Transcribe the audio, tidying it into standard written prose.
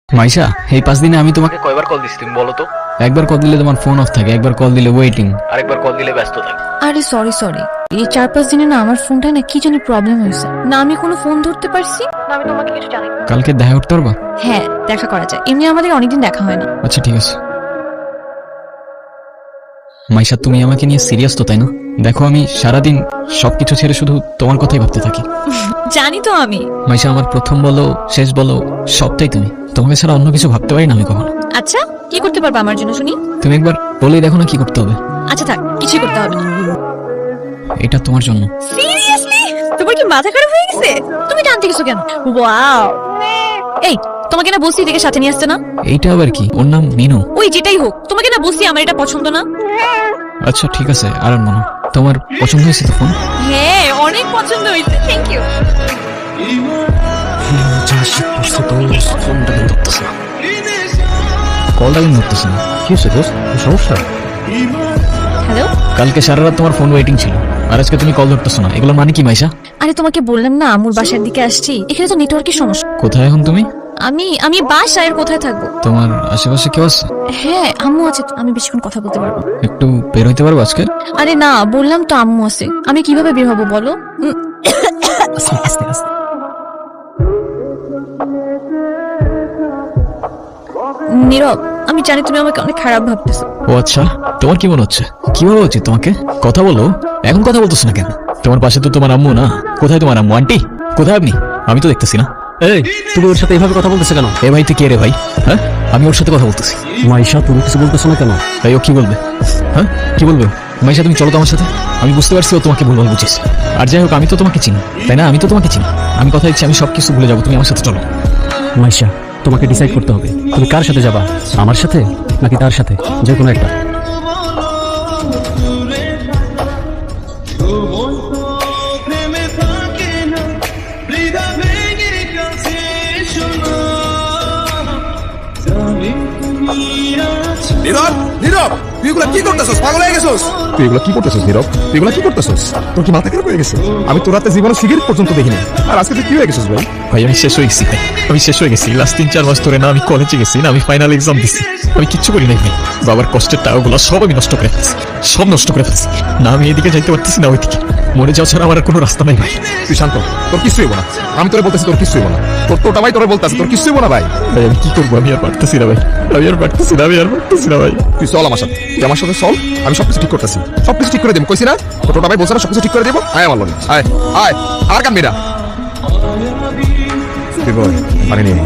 মাইশা, এই 5 দিনে আমি তোমাকে কয়বার কল দিছি তুমি বলো তো? একবার কল দিলে তোমার ফোন অফ থাকে, একবার কল দিলে ওয়েটিং। আরেকবার কল দিলে ব্যস্ত থাকে। আরে সরি এই 4-5 দিনে না আমার ফোনটা না কি জানি প্রবলেম হয়েছে, না আমি কোনো ফোন ধরতে পারছি না আমি তোমাকে কিছু জানাই। কালকে দেখা করতে পারবা? হ্যাঁ দেখা করা যায়, এমনি আমাদের অনেকদিন দেখা হয় না। আচ্ছা ঠিক আছে। মাইশা, তুমি আমাকে নিয়ে সিরিয়াস তো, তাই না? দেখো, আমি সারাদিন সবকিছু ছেড়ে শুধু তোমার কথাই ভাবতে থাকি। জানি তো আমি। মাইশা, আমার প্রথম বলো শেষ বলো সবটাই তুমি। তোমাকে ছাড়া অন্য কিছু ভাবতে পারি না আমি কখনো। আচ্ছা কি করতে পারবা আমার জন্য শুনি? তুমি একবার বলেই দেখো না কি করতে হবে। আচ্ছা থাক, কিছুই করতে হবে না। এটা তোমার জন্য। সিরিয়াসলি? তোমার কি মাথা খারাপ হয়ে গেছে? তুমি টানতে গেছো কেন? ওয়াও, এই তোমাকে না বসি থেকে সাথে নিয়ে আসছে না? এইটা আবার কি? ওর নাম মিনু। ওই যেটাই হোক, তোমাকে না বসি আমার এটা পছন্দ না। আচ্ছা ঠিক আছে, আর আনবো না। তোমার পছন্দ হয়েছে তো ফোন? হ্যাঁ অনেক পছন্দ হয়েছে, থ্যাংক ইউ। কলটা কিন্তু ধরতেছে না। কি হচ্ছে দোস্ত, সমস্যা? হ্যালো। কালকে সারা রাত তোমার ফোন ওয়েটিং ছিল, আর আজকে তুমি কল ধরতেছো না। এগুলো মানে কি মাইশা? আরে তোমাকে বললাম না আমুর বাসার দিকে আসছি, এখানে তো নেটওয়ার্কের সমস্যা। কোথায় এখন তুমি? আমি বাসায়, আর কোথায় থাকবো? তোমার আশেপাশে কেউ আছে? হ্যাঁ আম্মু আছে তো, আমি বেশিক্ষণ কথা বলতে পারবো। একটু বের হইতে পারবো আজকে? আরে না বললাম তো আম্মু আছে, আমি কিভাবে বের হবো বলো? নীরব, আমি জানি তুমি আমাকে অনেক খারাপ ভাবতেছো। ও আচ্ছা, তোমার কি মনে হচ্ছে? কি ভাবা উচিত তোমাকে? কথা বলো। এখন কথা বলতেছো না কেন? তোমার পাশে তো তোমার আম্মু না। কোথায় তোমার আম্মু? আন্টি কোথায় আপনি? আমি তো দেখতেছি না। এই তুমি ওর সাথে এভাবে কথা বলতেছো কেন? এ ভাই, তুই কে রে ভাই? হ্যাঁ, আমি ওর সাথে কথা বলতেছি। মাইশা তুমি কিছু বলতেছো না কেন? তাই ও কি বলবে? হ্যাঁ কি বলবে? মাইশা, তুমি চলো তো আমার সাথে। আমি বুঝতে পারছি ও তোমাকে ভুলভাল বুঝিস। আর যাই হোক, আমি তো তোমাকে চিনি, তাই না? আমি তো তোমাকে চিনি। আমি কথা দিচ্ছি, আমি সবকিছু ভুলে যাবো, তুমি আমার সাথে চলো। মাইশা, তোমাকে ডিসাইড করতে হবে তুমি কার সাথে যাবা, আমার সাথে নাকি তার সাথে, যে কোনো একটা। নীরব, নীরব, তুই এগুলা কি করতেছস? পাগল হয়ে গেছস? তুই এগুলা কি করতেছস নীরব? তুই এগুলা কি করতেছস? তোর কি মাথা খারাপ হয়ে গেছে? আমি তোর রাতে জীবনে সিগারেট পর্যন্ত দেখিনি, আর আজকে তুই কি হয়ে গেছিস ভাই? ভাই, আমি শেষ হয়ে গেছি ভাই। আমি শেষ হয়ে গেছি। লাস্ট 3-4 মাস ধরে না আমি কলেজে গেছি, না আমি ফাইনাল এক্সাম দিছি। আমি কিচ্ছু করি নাই ভাই। বাবার কষ্টের টাকাগুলো সব আমি নষ্ট করে ফেলছি, সব নষ্ট করে ফেলছি। না আমি এদিকে যাইতে পারতেছি না ওইদিকে। মরে যাওয়া ছাড়া আমার আর কোনো রাস্তা নাই ভাই। তুই শান্ত, তোর কিছু হইব না। আমি তোরে বলতেছি তোর কিছু হইব না। তোরটা ভাই তোরে বলতেছি তোর কিছু হইব না ভাই। ভাই আমি কি করবো? আমি আর পারতেছি না ভাই। আমি আর পারতেছি না ভাই। তুই চল আমার সাথে, তুই আমার সাথে চল। আমি সবকিছু ঠিক করতেছি, সবকিছু ঠিক করে দেবো। কইছি না তোরটা ভাই বলছে না সবকিছু ঠিক করে দেবো। আয় আমার লগে, আয় আয়, আর কানবি না। তুই বল পানি নিয়ে